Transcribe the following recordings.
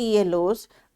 ELOs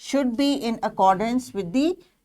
should be in accordance with the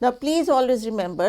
Now please always remember,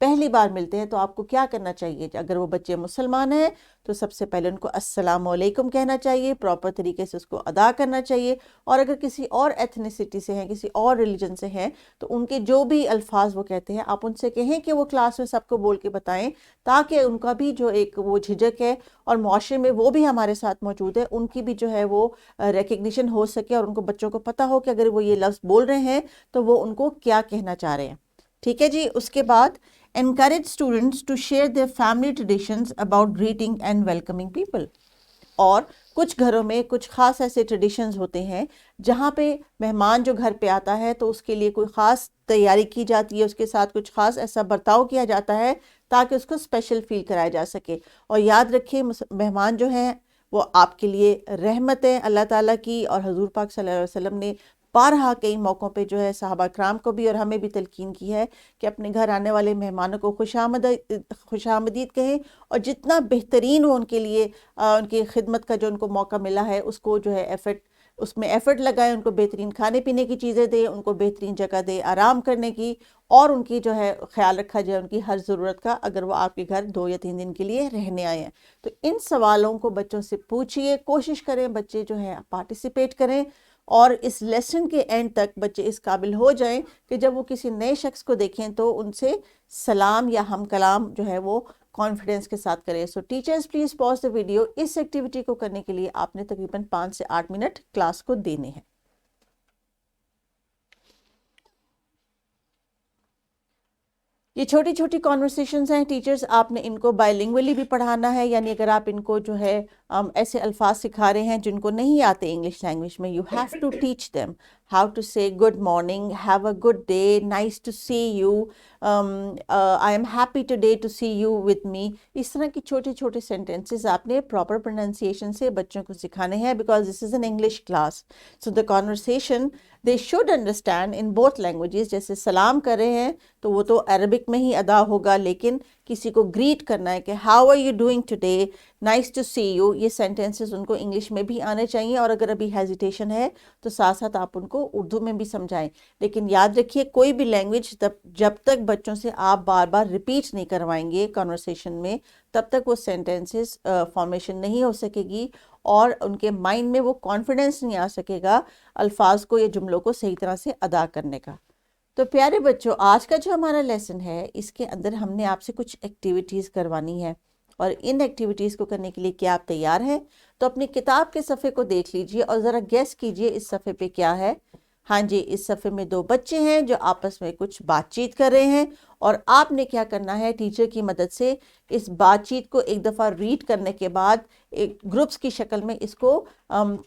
پہلی بار ملتے ہیں تو آپ کو کیا کرنا چاہیے؟ اگر وہ بچے مسلمان ہیں تو سب سے پہلے ان کو السلام علیکم کہنا چاہیے، پراپر طریقے سے اس کو ادا کرنا چاہیے. اور اگر کسی اور ایتھنیسٹی سے ہیں، کسی اور ریلیجن سے ہیں، تو ان کے جو بھی الفاظ وہ کہتے ہیں آپ ان سے کہیں کہ وہ کلاس میں سب کو بول کے بتائیں، تاکہ ان کا بھی جو ایک وہ جھجک ہے اور معاشرے میں وہ بھی ہمارے ساتھ موجود ہے، ان کی بھی جو ہے وہ ریکگنیشن ہو سکے، اور ان کو بچوں کو پتہ ہو کہ اگر وہ یہ لفظ بول رہے ہیں تو وہ ان کو کیا کہنا چاہ رہے ہیں. ٹھیک ہے جی. اس کے بعد encourage students to share their family traditions about greeting and welcoming people. اور کچھ گھروں میں کچھ خاص ایسے ٹریڈیشنز ہوتے ہیں جہاں پہ مہمان جو گھر پہ آتا ہے تو اس کے لیے کوئی خاص تیاری کی جاتی ہے، اس کے ساتھ کچھ خاص ایسا برتاؤ کیا جاتا ہے تاکہ اس کو اسپیشل فیل کرایا جا سکے. اور یاد رکھیے مہمان جو ہیں وہ آپ کے لیے رحمت ہے اللہ تعالیٰ کی، اور حضور پاک صلی اللہ علیہ وسلم نے بارہا کئی موقعوں پہ جو ہے صحابہ کرام کو بھی اور ہمیں بھی تلقین کی ہے کہ اپنے گھر آنے والے مہمانوں کو خوش آمدید کہیں، اور جتنا بہترین وہ ان کے لیے ان کی خدمت کا جو ان کو موقع ملا ہے اس کو جو ہے اس میں ایفرٹ لگائیں، ان کو بہترین کھانے پینے کی چیزیں دیں، ان کو بہترین جگہ دیں آرام کرنے کی، اور ان کی جو ہے خیال رکھا جائے ان کی ہر ضرورت کا، اگر وہ آپ کے گھر 2 یا 3 دن کے لیے رہنے آئے ہیں. تو ان سوالوں کو بچوں سے پوچھئے، کوشش کریں بچے جو ہیں پارٹیسپیٹ کریں، اور اس لیسن کے اینڈ تک بچے اس قابل ہو جائیں کہ جب وہ کسی نئے شخص کو دیکھیں تو ان سے سلام یا ہم کلام جو ہے وہ کانفیڈنس کے ساتھ کریں. So teachers please pause the video. اس ایکٹیویٹی کو کرنے کے لیے آپ نے تقریباً 5 سے 8 منٹ کلاس کو دینے ہیں. یہ چھوٹی چھوٹی کانورسیشنز ہیں ٹیچرز، آپ نے ان کو بائی لنگولی بھی پڑھانا ہے، یعنی اگر آپ ان کو جو ہے ایسے الفاظ سکھا رہے ہیں جن کو نہیں آتے انگلش لینگویج میں، you have to teach them how to say good morning, have a good day, nice to see you, I am happy today to see you with me. اس طرح کی چھوٹے چھوٹے سینٹینسز آپ نے proper pronunciation سے بچوں کو سکھانے ہیں، because this is an English class. So the conversation they should understand in both languages. جیسے سلام کر رہے ہیں تو وہ تو عربک میں ہی ادا ہوگا، لیکن کسی کو گریٹ کرنا ہے کہ how are you doing today, nice to see you، یہ سینٹینسز ان کو انگلش میں بھی آنے چاہیے، اور اگر ابھی ہیزیٹیشن ہے تو ساتھ ساتھ آپ ان کو اردو میں بھی سمجھائیں. لیکن یاد رکھیے کوئی بھی لینگویج جب تک بچوں سے آپ بار بار ریپیٹ نہیں کروائیں گے کانورسیشن میں، تب تک وہ سینٹینسز فارمیشن نہیں ہو سکے گی، اور ان کے مائنڈ میں وہ کانفیڈنس نہیں آ سکے گا الفاظ کو یا جملوں کو صحیح طرح سے ادا کرنے کا. تو پیارے بچوں، آج کا جو ہمارا لیسن ہے اس کے اندر ہم نے آپ سے کچھ ایکٹیویٹیز کروانی ہے، اور ان ایکٹیویٹیز کو کرنے کے لیے کیا آپ تیار ہیں؟ تو اپنی کتاب کے صفحے کو دیکھ لیجئے اور ذرا گیس کیجئے اس صفحے پہ کیا ہے. ہاں جی، اس صفحے میں 2 بچے ہیں جو آپس میں کچھ بات چیت کر رہے ہیں، اور آپ نے کیا کرنا ہے ٹیچر کی مدد سے اس بات چیت کو ایک دفعہ ریڈ کرنے کے بعد ایک گروپس کی شکل میں اس کو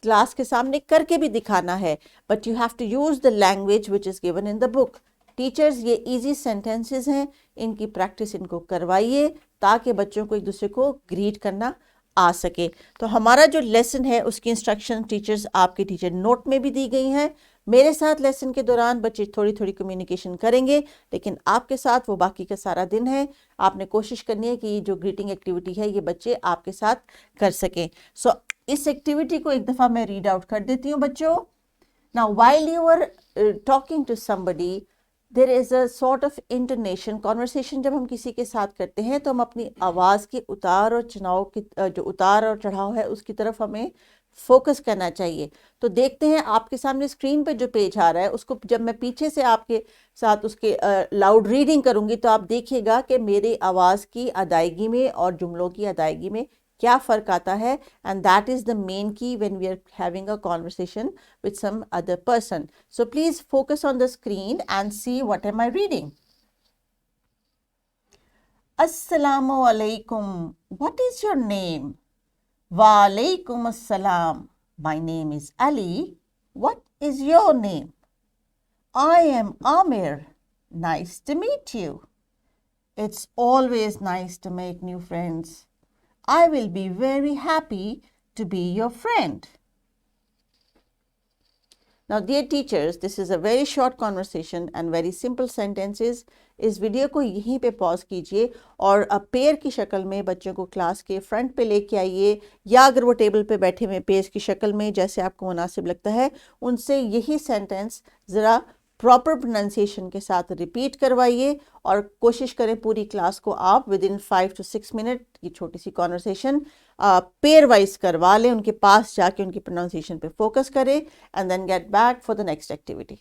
کلاس کے سامنے کر کے بھی دکھانا ہے. But you have to use the language which is given in the book. Teachers یہ ایزی سینٹینسز ہیں، ان کی پریکٹس ان کو کروائیے تاکہ بچوں کو ایک دوسرے کو گریٹ کرنا آ سکے. تو ہمارا جو لیسن ہے اس کی انسٹرکشن ٹیچرز آپ کے ٹیچر نوٹ میں بھی دی گئی ہیں. میرے ساتھ لیسن کے دوران بچے تھوڑی تھوڑی کمیونیکیشن کریں گے، لیکن آپ کے ساتھ وہ باقی کا سارا دن ہے. آپ نے کوشش کرنی ہے کہ یہ جو گریٹنگ ایکٹیویٹی ہے یہ بچے آپ کے ساتھ کر سکیں. سو اس ایکٹیویٹی کو ایک دفعہ میں ریڈ آؤٹ کر دیتی ہوں بچوں. Now while you are talking to somebody, there is a sort of intonation. Conversation جب ہم کسی کے ساتھ کرتے ہیں تو ہم اپنی آواز کے اتار اور چڑھاؤ ہے اس کی طرف ہمیں فوکس کرنا چاہیے. تو دیکھتے ہیں آپ کے سامنے اسکرین پہ جو پیج آ رہا ہے اس کو جب میں پیچھے سے آپ کے ساتھ اس کے لاؤڈ ریڈنگ کروں گی تو آپ دیکھیے گا کہ میری آواز کی ادائیگی میں اور جملوں کی ادائیگی میں کیا فرق آتا ہے. And that is the main key when we are having a conversation with some other person. So please focus on the screen and see what am I reading. Assalamu alaikum. What is your name? Wa alaikum assalam. My name is Ali. What is your name? I am Amir. Nice to meet you. It's always nice to make new friends. I will be very happy to be your friend. Now dear teachers, this is a very short conversation and very simple sentences. اس video کو یہیں پہ پاز کیجئے اور پیر کی شکل میں بچوں کو کلاس کے فرنٹ پہ لے کے آئیے، یا اگر وہ ٹیبل پہ بیٹھے ہوئے پیج کی شکل میں جیسے آپ کو مناسب لگتا ہے ان سے یہی سینٹنس ذرا پراپر پروننسیشن کے ساتھ ریپیٹ کروائیے اور کوشش کریں پوری کلاس کو آپ ود ان 5 to 6 منٹ یہ چھوٹی سی کانورسیشن پیئر وائز کروا لیں، ان کے پاس جا کے ان کی پروننسیشن پہ فوکس کریں and then get back for the next activity.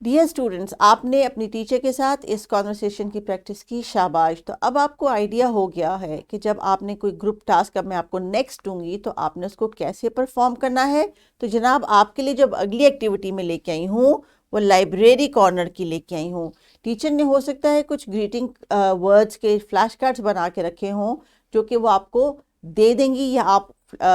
Dear students, آپ نے اپنی ٹیچر کے ساتھ اس کانورسیشن کی پریکٹس کی، شاباش. تو اب آپ کو آئیڈیا ہو گیا ہے کہ جب آپ نے کوئی گروپ ٹاسک، اب میں آپ کو نیکسٹ دوں گی تو آپ نے اس کو کیسے پرفارم کرنا ہے. تو جناب آپ کے لیے جب اگلی ایکٹیویٹی میں لے کے آئی ہوں وہ لائبریری کارنر کی لے کے آئی ہوں. ٹیچر نے ہو سکتا ہے کچھ گریٹنگ ورڈز کے فلیش کارڈز بنا کے رکھے ہوں جو کہ وہ آپ کو دے دیں گی یا آپ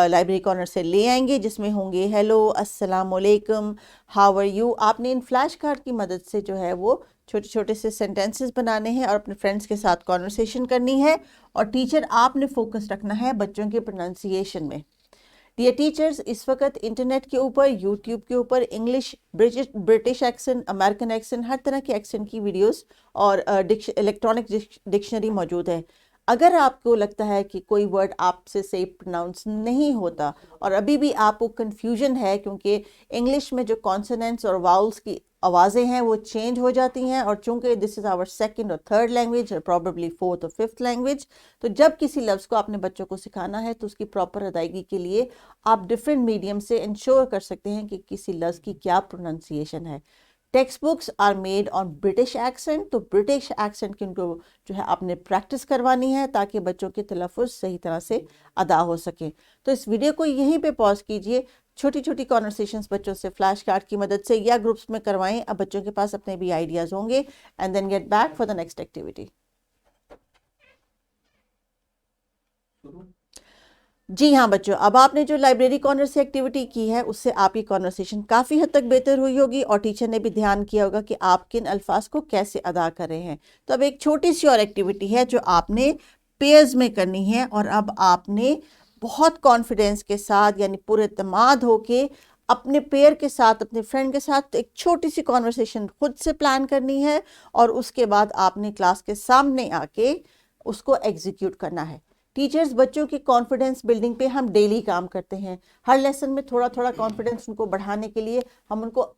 لائبریری کارنر سے لے آئیں گے، جس میں ہوں گے ہیلو، السلام علیکم، ہاؤ آر یو. آپ نے ان فلیش کارڈ کی مدد سے جو ہے وہ چھوٹے چھوٹے سے سینٹینسز بنانے ہیں اور اپنے فرینڈس کے ساتھ کانورسیشن کرنی ہے. اور ٹیچر آپ نے فوکس رکھنا ہے بچوں کے پروننسیشن میں. ڈیئر ٹیچرز، اس وقت انٹرنیٹ کے اوپر، یوٹیوب کے اوپر English, British accent, American accent, ہر طرح کے ایکسنٹ کی ویڈیوز اور الیکٹرانک ڈکشنری موجود ہے. اگر آپ کو لگتا ہے کہ کوئی ورڈ آپ سے صحیح پروناؤنس نہیں ہوتا اور ابھی بھی آپ کو کنفیوژن ہے، کیونکہ انگلش میں جو کانسوننٹس اور واؤلس کی آوازیں ہیں وہ چینج ہو جاتی ہیں، اور چونکہ دس از آور سیکنڈ اور تھرڈ لینگویج اور پروبیبلی فورتھ اور ففتھ لینگویج، تو جب کسی لفظ کو آپ نے بچوں کو سکھانا ہے تو اس کی پراپر ادائیگی کے لیے آپ ڈفرینٹ میڈیم سے انشور کر سکتے ہیں کہ کسی لفظ کی کیا پروننسیشن ہے. Textbooks are made on British accent, تو برٹش ایکسنٹ کی ان کو جو ہے آپ نے پریکٹس کروانی ہے تاکہ بچوں کے تلفظ صحیح طرح سے ادا ہو سکیں. تو اس ویڈیو کو یہیں پہ پاز کیجئے، چھوٹی چھوٹی کانورسیشنز بچوں سے فلیش کارڈ کی مدد سے یا گروپس میں کروائیں. اب بچوں کے پاس اپنے بھی آئیڈیاز ہوں گے and then get back for the next activity. جی ہاں بچوں، اب آپ نے جو لائبریری کارنر سے ایکٹیویٹی کی ہے اس سے آپ کی کانورسیشن کافی حد تک بہتر ہوئی ہوگی اور ٹیچر نے بھی دھیان کیا ہوگا کہ آپ کن الفاظ کو کیسے ادا کر رہے ہیں. تو اب ایک چھوٹی سی اور ایکٹیویٹی ہے جو آپ نے پیئرز میں کرنی ہے، اور اب آپ نے بہت کانفیڈنس کے ساتھ یعنی پورے اعتماد ہو کے اپنے پیئر کے ساتھ، اپنے فرینڈ کے ساتھ ایک چھوٹی سی کانورسیشن خود سے پلان کرنی ہے، اور اس کے بعد آپ نے کلاس کے سامنے آ کے اس کو ایگزیکیوٹ کرنا ہے. ٹیچرز، بچوں کی کانفیڈنس بلڈنگ پہ ہم ڈیلی کام کرتے ہیں. ہر لیسن میں تھوڑا تھوڑا کانفیڈنس ان کو بڑھانے کے لیے ہم ان کو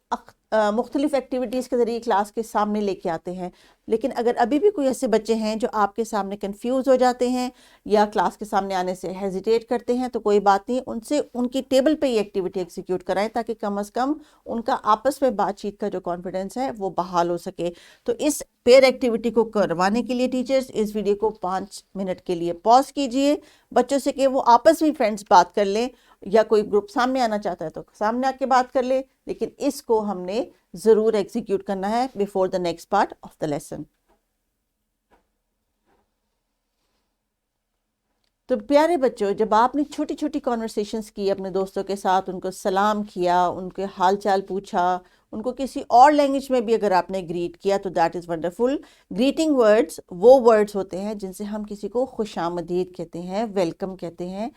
مختلف ایکٹیویٹیز کے ذریعے کلاس کے سامنے لے کے آتے ہیں. لیکن اگر ابھی بھی کوئی ایسے بچے ہیں جو آپ کے سامنے کنفیوز ہو جاتے ہیں یا کلاس کے سامنے آنے سے ہیزیٹیٹ کرتے ہیں، تو کوئی بات نہیں، ان سے ان کی ٹیبل پہ یہ ایکٹیویٹی ایگزیکیوٹ کرائیں تاکہ کم از کم ان کا آپس میں بات چیت کا جو کانفیڈنس ہے وہ بحال ہو سکے. تو اس پیئر ایکٹیویٹی کو کروانے کے لیے ٹیچرز اس ویڈیو کو 5 منٹ کے لیے پاز کیجئے بچوں سے کہ وہ آپس میں فرینڈز بات کر لیں، یا کوئی گروپ سامنے آنا چاہتا ہے تو سامنے آ کے بات کر لے، لیکن اس کو ہم نے ضرور ایگزیکیوٹ کرنا ہے before the next part of the lesson. تو پیارے بچوں، جب آپ نے چھوٹی چھوٹی کانورسیشنز کی اپنے دوستوں کے ساتھ، ان کو سلام کیا، ان کے حال چال پوچھا، ان کو کسی اور لینگویج میں بھی اگر آپ نے گریٹ کیا تو that is wonderful. Greeting words وہ ورڈز ہوتے ہیں جن سے ہم کسی کو خوش آمدید کہتے ہیں، ویلکم کہتے ہیں.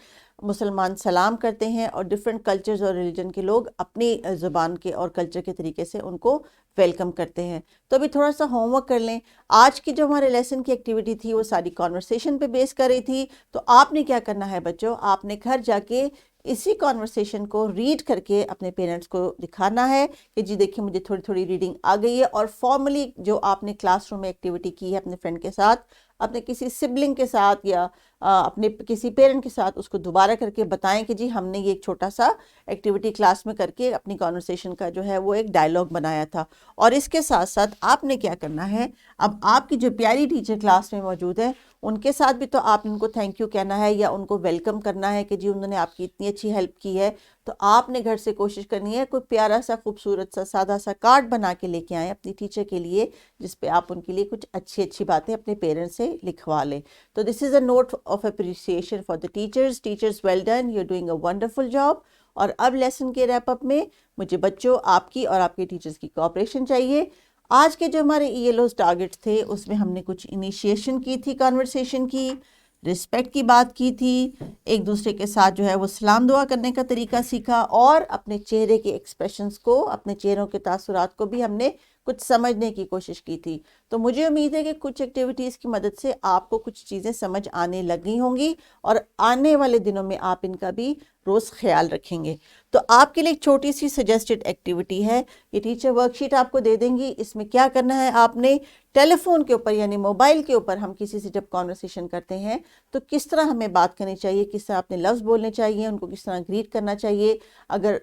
مسلمان سلام کرتے ہیں اور ڈفرینٹ کلچرز اور ریلیجن کے لوگ اپنی زبان کے اور کلچر کے طریقے سے ان کو ویلکم کرتے ہیں. تو ابھی تھوڑا سا ہوم ورک کر لیں. آج کی جو ہمارے لیسن کی ایکٹیویٹی تھی وہ ساری کانورسیشن پہ بیس کر رہی تھی. تو آپ نے کیا کرنا ہے بچوں، آپ نے گھر جا کے اسی کانورسیشن کو ریڈ کر کے اپنے پیرنٹس کو دکھانا ہے کہ جی دیکھیں مجھے تھوڑی تھوڑی ریڈنگ آ گئی ہے. اور فارملی جو آپ نے کلاس روم میں ایکٹیویٹی کی ہے اپنے فرینڈ کے ساتھ، اپنے کسی سبلنگ کے ساتھ یا اپنے کسی پیرنٹ کے ساتھ اس کو دوبارہ کر کے بتائیں کہ جی ہم نے یہ ایک چھوٹا سا ایکٹیویٹی کلاس میں کر کے اپنی کانورسیشن کا جو ہے وہ ایک ڈائلاگ بنایا تھا. اور اس کے ساتھ ساتھ آپ نے کیا کرنا ہے، اب آپ کی جو پیاری ٹیچر کلاس میں موجود ہے ان کے ساتھ بھی تو آپ ان کو تھینک یو کہنا ہے یا ان کو ویلکم کرنا ہے کہ جی انہوں نے آپ کی اتنی اچھی ہیلپ کی ہے. تو آپ نے گھر سے کوشش کرنی ہے کوئی پیارا سا خوبصورت سا سادہ سا کارڈ بنا کے لے کے آئیں اپنی ٹیچر کے لیے، جس پہ آپ ان کے لیے کچھ اچھی اچھی باتیں اپنے پیرنٹس سے لکھوا لیں. تو this is a note of appreciation for the teachers well done, you are doing a wonderful job. اور اب لیسن کے ریپ اپ میں مجھے بچوں آپ کی اور آپ کے ٹیچرز کی کوآپریشن چاہیے. آج کے جو ہمارے ELO's ٹارگٹس تھے اس میں ہم نے کچھ انیشیشن کی تھی، کانورسیشن کی، رسپیکٹ کی بات کی تھی، ایک دوسرے کے ساتھ جو ہے وہ سلام دعا کرنے کا طریقہ سیکھا، اور اپنے چہرے کے ایکسپریشنز کو، اپنے چہروں کے تاثرات کو بھی ہم نے کچھ سمجھنے کی کوشش کی تھی. تو مجھے امید ہے کہ کچھ ایکٹیویٹیز کی مدد سے آپ کو کچھ چیزیں سمجھ آنے لگی ہوں گی اور آنے والے دنوں میں آپ ان کا بھی روز خیال رکھیں گے. تو آپ کے لیے ایک چھوٹی سی سجیسٹڈ ایکٹیویٹی ہے. یہ ٹیچر ورک شیٹ آپ کو دے دیں گی. اس میں کیا کرنا ہے، آپ نے ٹیلی فون کے اوپر یعنی موبائل کے اوپر ہم کسی سے جب کانورسیشن کرتے ہیں تو کس طرح ہمیں بات کرنی چاہیے، کس طرح اپنے لفظ بولنے چاہیے، ان کو کس طرح گریٹ کرنا چاہیے، اگر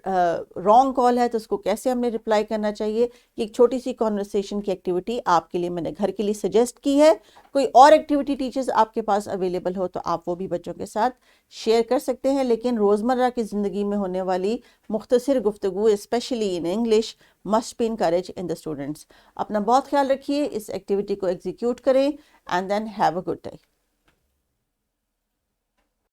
رانگ کال ہے تو اس کو کیسے ہم نے رپلائی کرنا چاہیے. یہ ایک چھوٹی سی کانورسیشن کی ایکٹیویٹی آپ کے لیے میں نے گھر کے لیے سجیسٹ کی ہے. کوئی اور ایکٹیویٹی ٹیچرز آپ کے پاس اویلیبل ہو تو آپ وہ بھی بچوں کے ساتھ شیئر کر سکتے ہیں. لیکن روزمرہ کی زندگی میں ہونے والی مختصر گفتگو specially in English must be encouraged in the students. اپنا بہت خیال رکھیے، اس ایکٹیویٹی کو ایگزیکیوٹ کریں and then have a good day.